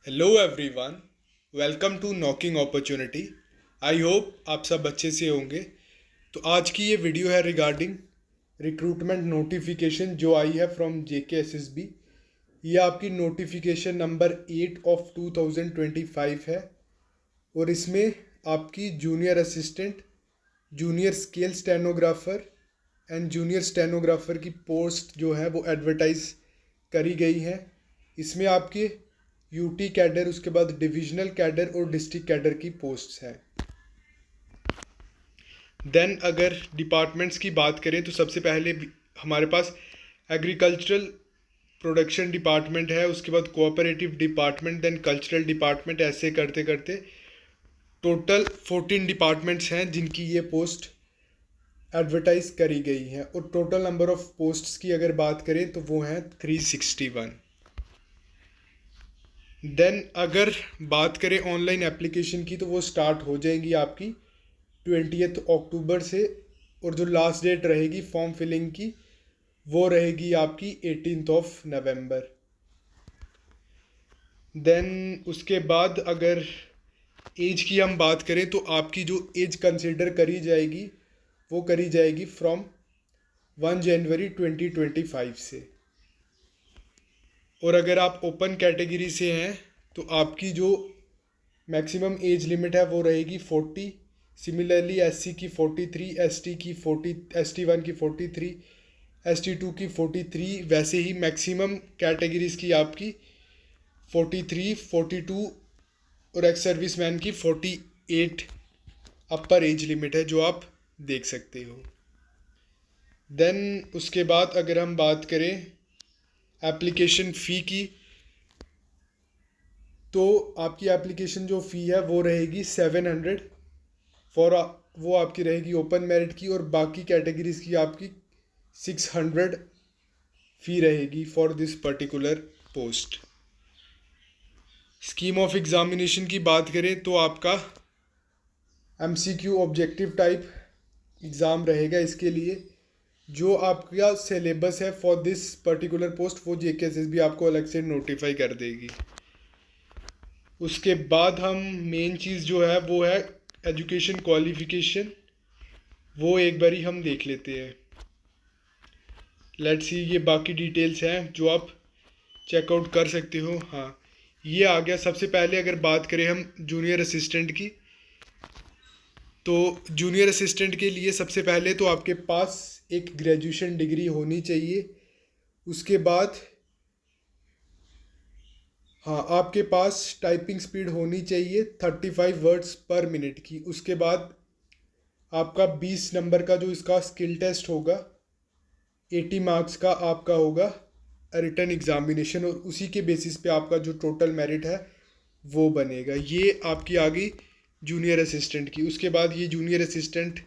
Hello everyone, welcome to knocking opportunity. I hope आप सब अच्छे से होंगे। तो आज की ये वीडियो है रिगार्डिंग रिक्रूटमेंट नोटिफिकेशन जो आई है फ्रॉम JKSSB। ये आपकी नोटिफिकेशन नंबर 8/2025 है और इसमें आपकी junior assistant, junior scale stenographer and junior stenographer की पोस्ट जो है वो एडवर्टाइज करी गई है। इसमें आपके यूटी कैडर, उसके बाद डिविजनल कैडर और डिस्ट्रिक्ट कैडर की पोस्ट्स हैं। देन अगर डिपार्टमेंट्स की बात करें तो सबसे पहले हमारे पास एग्रीकल्चरल प्रोडक्शन डिपार्टमेंट है, उसके बाद cooperative department, then cultural department, ऐसे करते करते टोटल 14 डिपार्टमेंट्स हैं जिनकी ये पोस्ट एडवर्टाइज करी गई हैं। और टोटल नंबर ऑफ पोस्ट्स की अगर बात करें तो वो हैं 361। देन अगर बात करें ऑनलाइन एप्लीकेशन की तो वो स्टार्ट हो जाएंगी आपकी 20 अक्टूबर से, और जो लास्ट डेट रहेगी फॉर्म फिलिंग की वो रहेगी आपकी 18 नवंबर। देन उसके बाद अगर एज की हम बात करें तो आपकी जो एज कंसिडर करी जाएगी वो करी जाएगी फ्रॉम 1 जनवरी 2025 से। और अगर आप ओपन कैटेगरी से हैं तो आपकी जो मैक्सिमम एज लिमिट है वो रहेगी 40। सिमिलरली SC की 43, ST की 40, ST1 की 43, ST2 की 43। वैसे ही मैक्सिमम कैटेगरीज की आपकी 43, 42 और एक्स सर्विस मैन की 48 अपर एज लिमिट है जो आप देख सकते हो। देन उसके बाद अगर हम बात करें एप्लीकेशन फ़ी की तो आपकी एप्लीकेशन जो फ़ी है वो रहेगी 700 फॉर, वो आपकी रहेगी ओपन मेरिट की, और बाकी कैटेगरीज की आपकी 600 फ़ी रहेगी for this particular post. Scheme of examination की बात करें तो आपका MCQ ऑब्जेक्टिव टाइप एग्ज़ाम रहेगा। इसके लिए जो आपका सिलेबस है फॉर दिस पर्टिकुलर पोस्ट वो JKSSB आपको अलग से नोटिफाई कर देगी। उसके बाद हम मेन चीज़ जो है वो है एजुकेशन क्वालिफिकेशन, वो एक बारी हम देख लेते हैं। लेट्स सी, ये बाकी डिटेल्स हैं जो आप चेकआउट कर सकते हो। हाँ, ये आ गया। सबसे पहले अगर बात करें हम जूनियर असिस्टेंट की तो जूनियर असिस्टेंट के लिए सबसे पहले तो आपके पास एक ग्रेजुएशन डिग्री होनी चाहिए। उसके बाद हाँ, आपके पास टाइपिंग स्पीड होनी चाहिए 35 वर्ड्स पर मिनट की। उसके बाद आपका 20 नंबर का जो इसका स्किल टेस्ट होगा, 80 मार्क्स का आपका होगा रिटन एग्जामिनेशन, और उसी के बेसिस पे आपका जो टोटल मेरिट है वो बनेगा। ये आपकी आ गई जूनियर असिस्टेंट की। उसके बाद ये जूनियर असिस्टेंट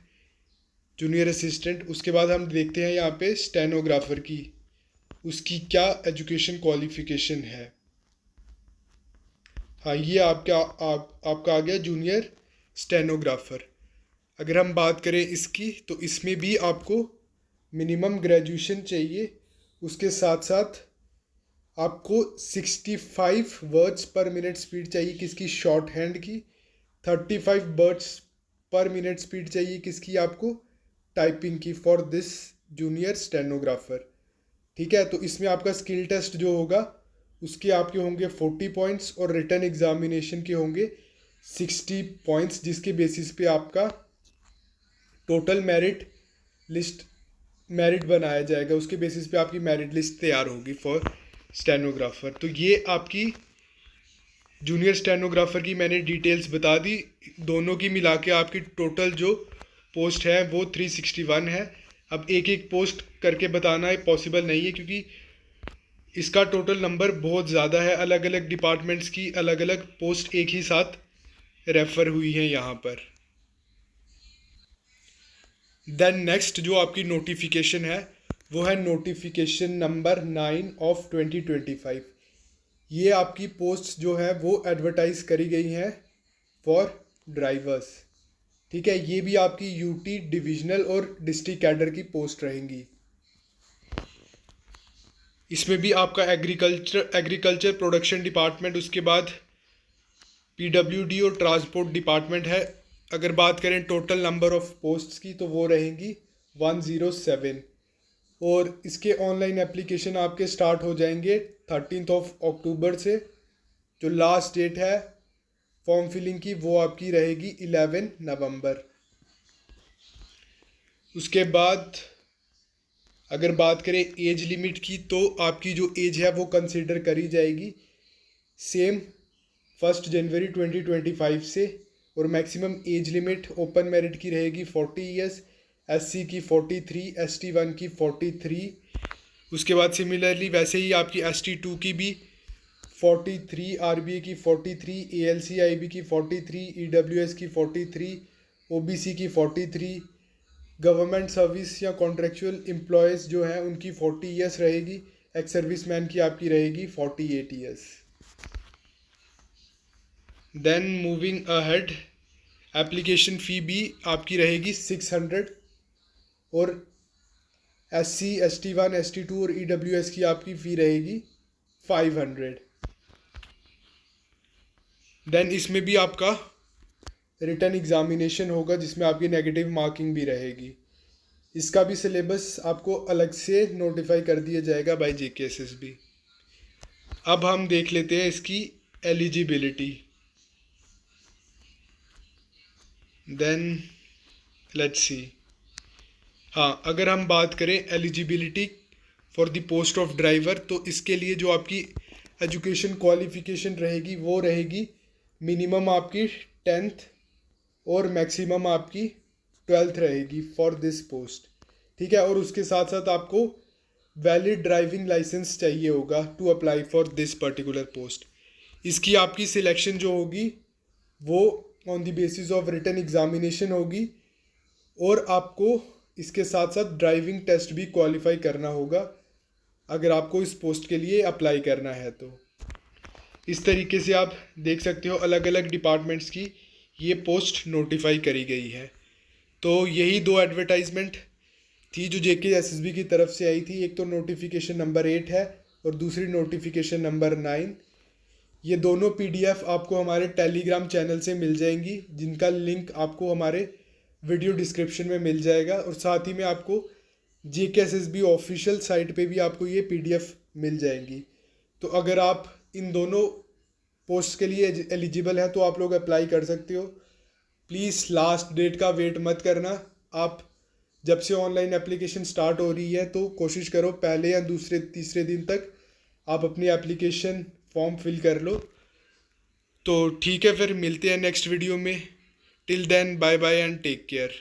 उसके बाद हम देखते हैं यहाँ पे स्टेनोग्राफर की, उसकी क्या एजुकेशन क्वालिफिकेशन है। हाँ, ये आपका आ गया जूनियर स्टेनोग्राफर। अगर हम बात करें इसकी तो इसमें भी आपको मिनिमम ग्रेजुएशन चाहिए। उसके साथ साथ आपको 65 वर्ड्स पर मिनट स्पीड चाहिए किसकी, शॉर्ट हैंड की। 35 वर्ड्स पर मिनट स्पीड चाहिए किसकी, आपको टाइपिंग की, फॉर दिस जूनियर स्टेनोग्राफर। ठीक है, तो इसमें आपका स्किल टेस्ट जो होगा उसके आपके होंगे 40 पॉइंट्स और रिटन एग्जामिनेशन के होंगे 60 पॉइंट्स, जिसके बेसिस पे आपका टोटल मेरिट बनाया जाएगा। उसके बेसिस पे आपकी मेरिट लिस्ट तैयार होगी फॉर स्टेनोग्राफर। तो ये आपकी जूनियर स्टेनोग्राफर की मैंने डिटेल्स बता दी। दोनों की मिला के आपकी टोटल जो पोस्ट है वो 361 है। अब एक एक पोस्ट करके बताना पॉसिबल नहीं है क्योंकि इसका टोटल नंबर बहुत ज़्यादा है। अलग अलग डिपार्टमेंट्स की अलग अलग पोस्ट एक ही साथ रेफ़र हुई हैं यहाँ पर। देन नेक्स्ट जो आपकी नोटिफिकेशन है वो है नोटिफिकेशन नंबर 9/2025। ये आपकी पोस्ट जो है वो एडवर्टाइज करी गई हैं फॉर ड्राइवर्स। ठीक है, ये भी आपकी यूटी डिविजनल और डिस्ट्रिक्ट कैडर की पोस्ट रहेंगी। इसमें भी आपका एग्रीकल्चर प्रोडक्शन डिपार्टमेंट, उसके बाद पीडब्ल्यूडी और ट्रांसपोर्ट डिपार्टमेंट है। अगर बात करें टोटल नंबर ऑफ पोस्ट्स की तो वो रहेंगी 107। और इसके ऑनलाइन एप्लीकेशन आपके स्टार्ट हो जाएंगे 13 अक्टूबर से। जो लास्ट डेट है फॉर्म फिलिंग की वो आपकी रहेगी 11 नवंबर। उसके बाद अगर बात करें एज लिमिट की तो आपकी जो एज है वो कंसिडर करी जाएगी सेम 1 जनवरी 2025 से। और maximum age limit open merit की रहेगी 40 ईयर्स, एससी की 43, ST1 की 43। उसके बाद सिमिलरली वैसे ही आपकी ST2 की भी 43, RBA की 43, ALCIB की 43, EWS की 43, OBC की 43, गवर्नमेंट सर्विस या कॉन्ट्रेक्चुअल एम्प्लॉयज़ जो हैं उनकी 40 ईयर्स रहेगी, एक्स सर्विस मैन की आपकी रहेगी 48 years. Then moving ahead, application fee भी आपकी रहेगी 600 और SC, ST1, ST2 और EWS की आपकी फ़ी रहेगी 500। देन इसमें भी आपका रिटन एग्ज़ामिनेशन होगा जिसमें आपकी नेगेटिव मार्किंग भी रहेगी। इसका भी सिलेबस आपको अलग से नोटिफाई कर दिया जाएगा बाय JKSSB। अब हम देख लेते हैं इसकी एलिजिबिलिटी। Then let's see. हाँ, अगर हम बात करें eligibility for the post of driver तो इसके लिए जो आपकी एजुकेशन क्वालिफिकेशन रहेगी वो रहेगी मिनिमम आपकी 10th और मैक्सिमम आपकी 12th रहेगी फॉर दिस पोस्ट। ठीक है, और उसके साथ साथ आपको वैलिड ड्राइविंग लाइसेंस चाहिए होगा to apply for this particular post. इसकी आपकी सिलेक्शन जो होगी वो on the basis of written examination होगी और आपको इसके साथ साथ ड्राइविंग टेस्ट भी क्वालिफाई करना होगा अगर आपको इस पोस्ट के लिए अप्लाई करना है तो। इस तरीके से आप देख सकते हो अलग अलग डिपार्टमेंट्स की ये पोस्ट नोटिफाई करी गई है। तो यही दो एडवर्टाइजमेंट थी जो JKSSB की तरफ से आई थी। एक तो नोटिफिकेशन नंबर 8 है और दूसरी नोटिफिकेशन नंबर 9। ये दोनों PDF आपको हमारे टेलीग्राम चैनल से मिल जाएंगी जिनका लिंक आपको हमारे वीडियो डिस्क्रिप्शन में मिल जाएगा। और साथ ही में आपको JKSSB ऑफिशियल साइट पे भी आपको ये PDF मिल जाएंगी। तो अगर आप इन दोनों पोस्ट के लिए एलिजिबल हैं तो आप लोग अप्लाई कर सकते हो। प्लीज़ लास्ट डेट का वेट मत करना। आप जब से ऑनलाइन एप्लीकेशन स्टार्ट हो रही है तो कोशिश करो पहले या दूसरे तीसरे दिन तक आप अपनी एप्लीकेशन फॉर्म फिल कर लो। तो ठीक है, फिर मिलते हैं नेक्स्ट वीडियो में। Till then bye bye and take care.